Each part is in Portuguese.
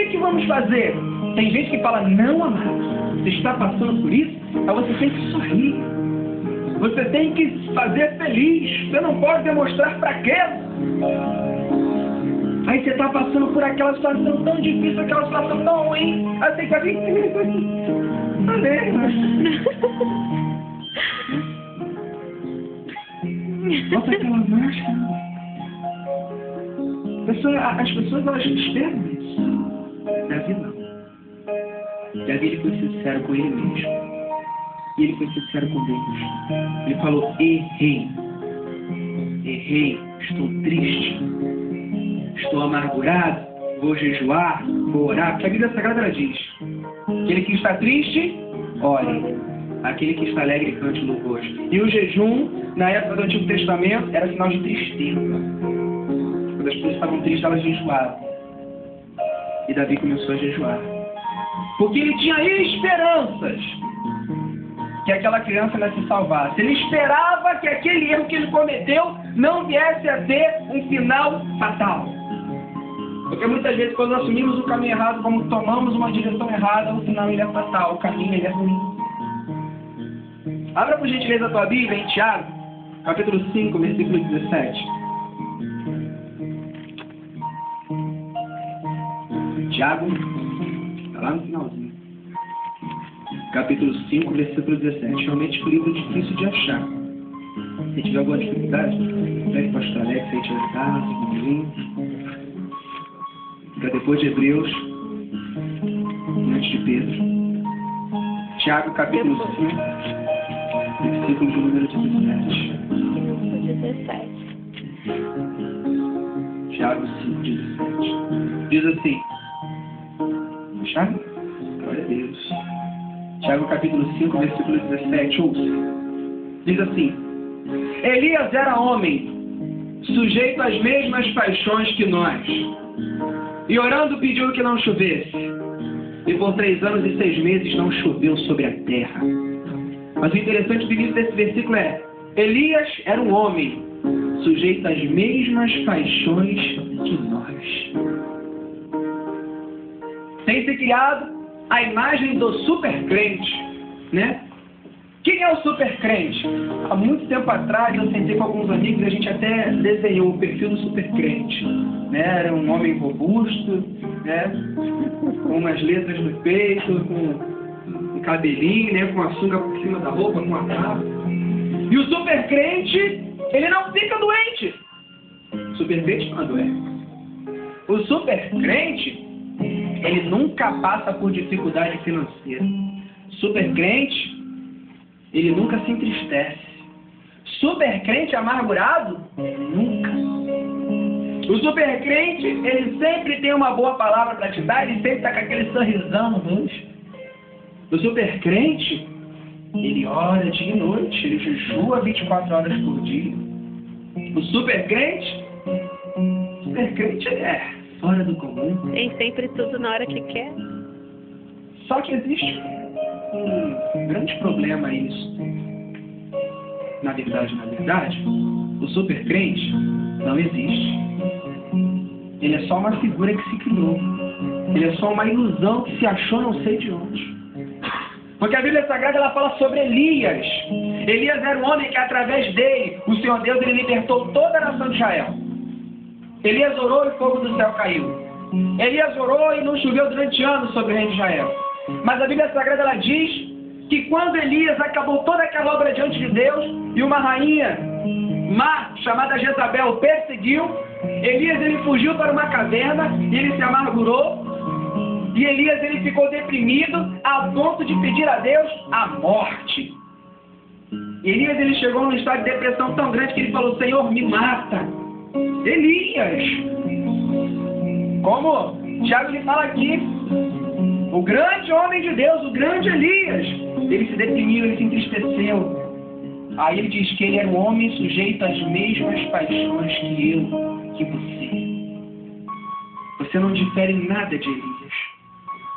que vamos fazer? Tem gente que fala, não, amado, você está passando por isso, mas você tem que sorrir. Você tem que fazer feliz. Você não pode demonstrar fraqueza. Aí você está passando por aquela situação tão difícil, aquela situação tão ruim. Aí você fica assim, bota aquela máscara. As pessoas, elas esperam isso. Davi não. Davi, ele foi sincero com ele mesmo. E ele foi sincero com Deus. Ele falou, errei, estou triste, estou amargurado, vou jejuar, vou orar. Porque a Bíblia Sagrada ela diz, aquele que está triste, ore. Aquele que está alegre, cante louvores. E o jejum, na época do Antigo Testamento, era sinal de tristeza. Quando as pessoas estavam tristes, elas jejuavam. E Davi começou a jejuar. Porque ele tinha esperanças que aquela criança ia se salvasse. Ele esperava que aquele erro que ele cometeu não viesse a ter um final fatal. Porque muitas vezes, quando assumimos o caminho errado, como tomamos uma direção errada, o final ele é fatal, o caminho ele é ruim. Abra por gentileza a tua Bíblia em Tiago, capítulo 5, versículo 17. Tiago, está lá no finalzinho. Capítulo 5, versículo 17. Realmente um livro difícil de achar. Se tiver alguma dificuldade, pede para o pastor Alex aí te ajudar, um segundinho. Fica depois de Hebreus, antes de Pedro. Tiago, capítulo 5, versículo de número 17. 17. Tiago 5, 17. Diz assim. Acharam? Glória a Deus. Tiago capítulo 5, versículo 17. Ouça. Diz assim. Elias era homem, sujeito às mesmas paixões que nós. E orando pediu que não chovesse. E por 3 anos e 6 meses não choveu sobre a terra. Mas o interessante do início desse versículo é: Elias era um homem, sujeito às mesmas paixões que nós. Tem se criado a imagem do supercrente, né? Quem é o supercrente? Há muito tempo atrás eu sentei com alguns amigos e a gente até desenhou o perfil do supercrente, né? Era um homem robusto, né? Com umas letras no peito, com um cabelinho, né? Com a sunga por cima da roupa, com a capa. E o supercrente, ele não fica doente. O supercrente não é doente. O supercrente, ele nunca passa por dificuldade financeira. Supercrente, ele nunca se entristece. Supercrente amargurado, nunca. O supercrente, ele sempre tem uma boa palavra para te dar, ele sempre está com aquele sorrisão no rosto. O supercrente, ele ora dia e noite, ele jejua 24 horas por dia. O supercrente é fora do comum. Tem sempre tudo na hora que quer. Só que existe um grande problema nisso. Na verdade, o supercrente não existe. Ele é só uma figura que se criou. Ele é só uma ilusão que se achou não sei de onde. Porque a Bíblia Sagrada ela fala sobre Elias. Elias era um homem que através dele, o Senhor Deus, ele libertou toda a nação de Israel. Elias orou e fogo do céu caiu. Elias orou e não choveu durante anos sobre o reino de Israel. Mas a Bíblia Sagrada ela diz que quando Elias acabou toda aquela obra diante de Deus e uma rainha má chamada Jezabel o perseguiu, Elias ele fugiu para uma caverna e ele se amargurou. E Elias ele ficou deprimido a ponto de pedir a Deus a morte. E Elias ele chegou num estado de depressão tão grande que ele falou: Senhor, me mata. Elias, como Tiago lhe fala aqui, o grande homem de Deus, o grande Elias, ele se deprimiu, ele se entristeceu. Aí ele diz que ele era um homem sujeito às mesmas paixões que eu, que você. Você não difere em nada de Elias.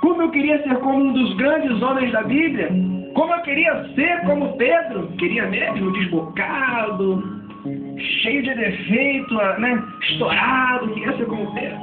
Como eu queria ser como um dos grandes homens da Bíblia, como eu queria ser como Pedro, queria mesmo, desbocado, cheio de defeito, né? Estourado, queria ser como Pedro.